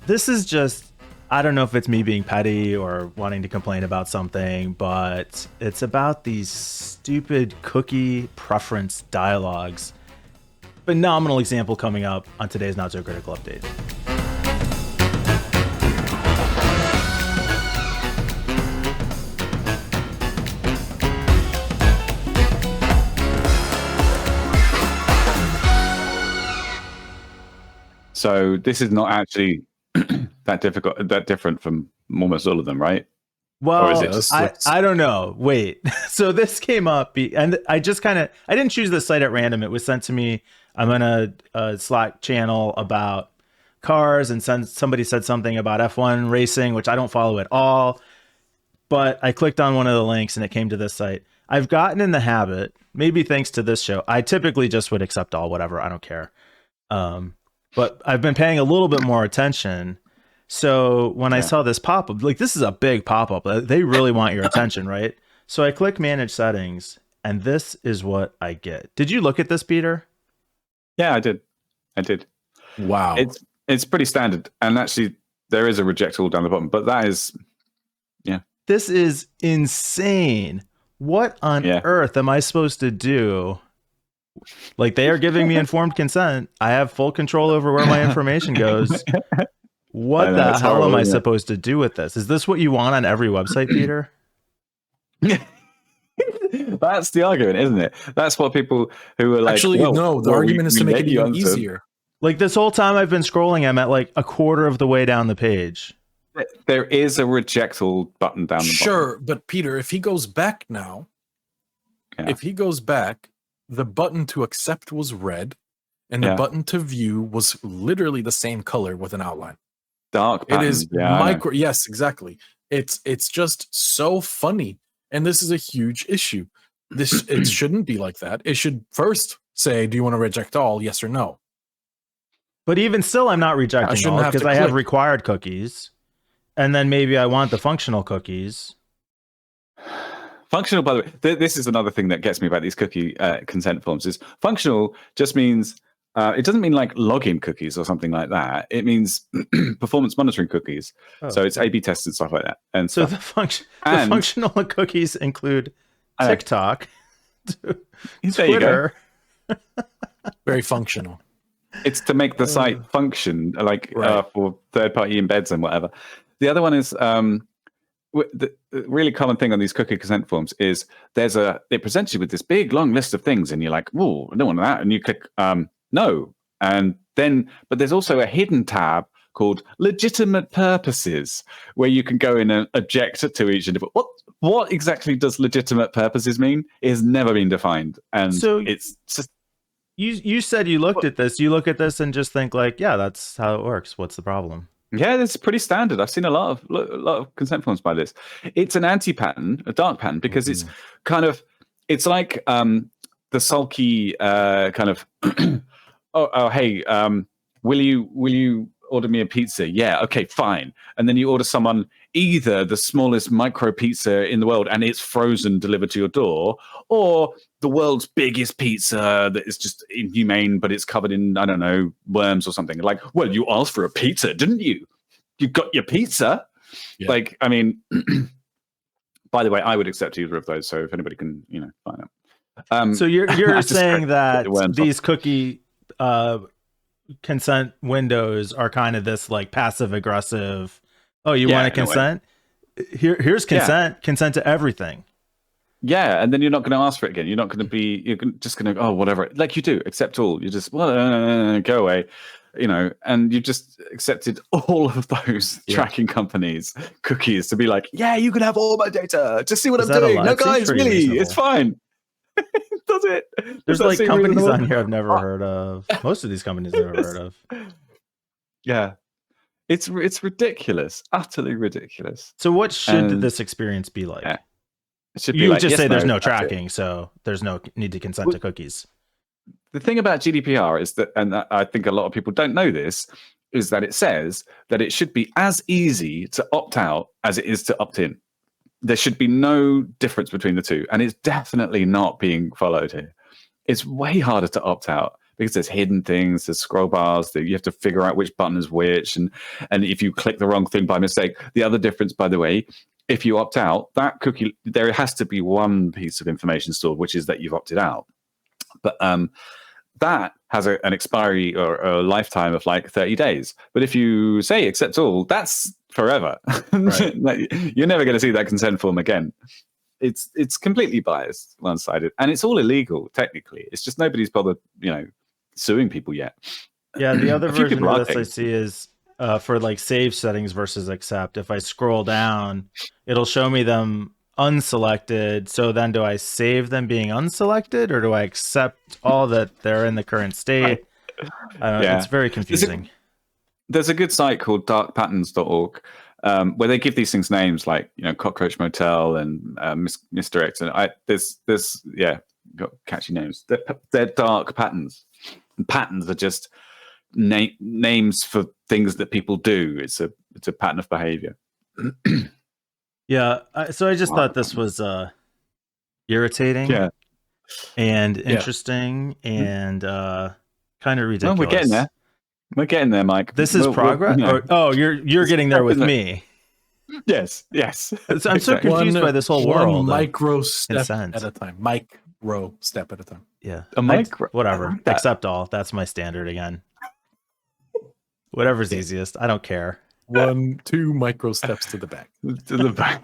This is just, I don't know if it's me being petty or wanting to complain about something, but it's about these stupid cookie preference dialogues. Phenomenal example coming up on today's Not So Critical Update. So this is not actually that different from almost all of them, right? Well, Or is it just I don't know. Wait. So this came up, and I didn't choose this site at random. It was sent to me. I'm in a Slack channel about cars, and somebody said something about F1 racing, which I don't follow at all. But I clicked on one of the links, and it came to this site. I've gotten in the habit, maybe thanks to this show. I typically just would accept all, whatever. I don't care. But I've been paying a little bit more attention. So when I saw this pop-up, like this is a big pop-up. They really want your attention, right? So I click manage settings, and this is what I get. Did you look at this, Peter? Yeah, I did. Wow. It's pretty standard. And actually there is a reject all down the bottom, but that is This is insane. What on earth am I supposed to do? Like, they are giving me informed consent. I have full control over where my information goes. What the hell am I supposed to do with this? Is this what you want on every website, Peter? That's the argument, isn't it? That's what people who are like... Actually, no, the argument is to make it even easier. Like, this whole time I've been scrolling, I'm at like a quarter of the way down the page. There is a reject all button down the bottom. Sure, but Peter, if he goes back now, the button to accept was red, and the button to view was literally the same color with an outline. Dark pattern. It is micro. Yes, exactly. It's just so funny, and this is a huge issue. It shouldn't be like that. It should first say, "Do you want to reject all? Yes or no." But even still, I'm not rejecting all because I have required cookies, and then maybe I want the functional cookies. Functional, by the way, this is another thing that gets me about these cookie consent forms. Is functional just means it doesn't mean like login cookies or something like that. It means performance monitoring cookies. So it's A/B tests and stuff like that. And so the functional cookies include TikTok, Twitter. Very functional. It's to make the site function, like for third-party embeds and whatever. The other one is the really common thing on these cookie consent forms is it presents you with this big long list of things, and you're like, "Oh, I don't want that," and you click no, and then but there's also a hidden tab called legitimate purposes where you can go in and object to each individual. What exactly does legitimate purposes mean? It has never been defined, and so it's just. You said you looked at this. You look at this and just think like, yeah, that's how it works. What's the problem? Yeah, it's pretty standard. I've seen a lot of consent forms by this. It's an anti-pattern, a dark pattern, because it's kind of it's like the sulky kind of hey, will you order me a pizza? Yeah, okay, fine. And then you order someone either the smallest micro pizza in the world and it's frozen delivered to your door, or the world's biggest pizza that is just inhumane, but it's covered in, I don't know, worms or something. Like, well, you asked for a pizza, didn't you? You got your pizza. Yeah. Like, I mean, by the way, I would accept either of those. So if anybody can, find out. So you're saying that these cookie consent windows are kind of this like passive aggressive. Oh, you want to consent? Here's consent. Yeah. Consent to everything. Yeah, and then you're not going to ask for it again. You're not going to be. You're just going to whatever. Like you do, accept all. You just go away, and you've just accepted all of those tracking companies' cookies to be like, yeah, you can have all my data. Just see what I'm doing. No, guys, really, reasonable. It's fine. Does it? There's like companies on here I've never heard of. Most of these companies I've never heard of. Yeah. It's ridiculous, utterly ridiculous. So what should this experience be like? Yeah. It should be you like, just say there's no tracking, so there's no need to consent to cookies. The thing about GDPR is that, and I think a lot of people don't know this, is that it says that it should be as easy to opt out as it is to opt in. There should be no difference between the two, and it's definitely not being followed here. It's way harder to opt out because there's hidden things, there's scroll bars that you have to figure out which button is which, and if you click the wrong thing by mistake. The other difference, by the way, if you opt out, that cookie, there has to be one piece of information stored, which is that you've opted out. But that has an expiry or a lifetime of like 30 days. But if you say accept all, that's forever. Right. Like, you're never going to see that consent form again. It's completely biased, one-sided, and it's all illegal technically. It's just nobody's bothered, suing people yet. Yeah, the other version of this I see is for like save settings versus accept. If I scroll down, it'll show me them unselected. So then do I save them being unselected, or do I accept all that they're in the current state? It's very confusing. There's a good site called darkpatterns.org where they give these things names like Cockroach Motel and Mr. X, and there's got catchy names. They're dark patterns, and patterns are just names for things that people do. It's a pattern of behavior. Yeah, so I just thought this was irritating, and interesting, and kind of ridiculous. Well, we're getting there, Mike. This is progress. You're getting there with me. Yes. So I'm so confused by this whole world. One micro step at a time. Micro step at a time. Yeah, Like whatever. Accept all. That's my standard again. Whatever's easiest. I don't care. 1-2 micro steps to the back. To the back.